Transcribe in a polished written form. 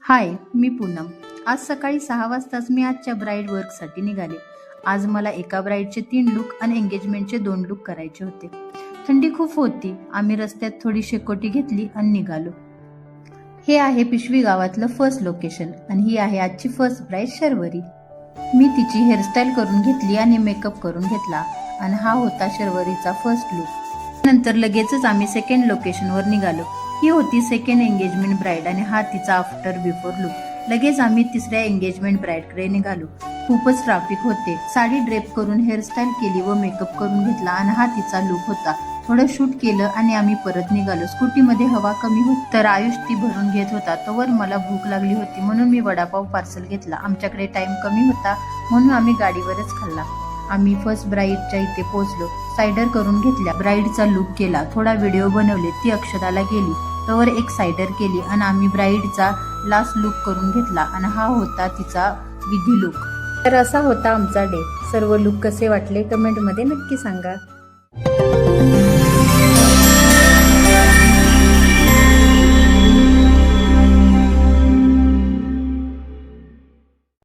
हाय, मी पूनम. आज सकाळी 6 वाजताच मी आजच्या ब्राईड वर्कसाठी निघाले. आज मला एका ब्राईडचे 3 लुक आणि एंगेजमेंटचे 2 लुक करायचे होते. थंडी खूप होती. आम्ही रस्त्यात थोडी शेकोटी घेतली आणि निघालो. हे आहे पिशवी गावातलं फर्स्ट लोकेशन आणि ही आहे आजची फर्स्ट ब्राईड शर्वरी. मी तिची हेअरस्टाईल करून घेतली आणि मेकअप करून घेतला आणि हा होता शर्वरीचा फर्स्ट लुक. नंतर लगेचच आम्ही सेकंड लोकेशनवर निघालो. ही होती सेकंड एंगेजमेंट ब्राईड आणि हा तिचा आफ्टर बिफोर लुक. लगेच आम्ही तिसऱ्या एंगेजमेंट ब्राईडकडे निघालो. खूपच ट्रॅफिक होते. साडी ड्रेप करून हेअरस्टाईल केली व मेकअप करून घेतला आणि हा तिचा लुक होता. थोडं शूट केलं आणि आम्ही परत निघालो. स्कूटीमध्ये हवा कमी होती तर आयुष ती भरून घेत होता. तोवर मला भूक लागली होती म्हणून मी वडापाव पार्सल घेतला. आमच्याकडे टाइम कमी होता म्हणून आम्ही गाडीवरच खाल्ला. आम्ही फर्स्ट ब्राईडच्या इथे पोहोचलो. सायडर करून घेतल्या. ब्राईडचा लुक केला. थोडा व्हिडिओ बनवले. ती अक्षदाला गेली तोवर एक सायडर केली आणि आम्ही ब्राईडचा लास्ट लुक करून घेतला आणि हा होता तिचा विधी लुक. तर असा होता आमचा डे. सर्व लुक कसे वाटले कमेंटमध्ये नक्की सांगा.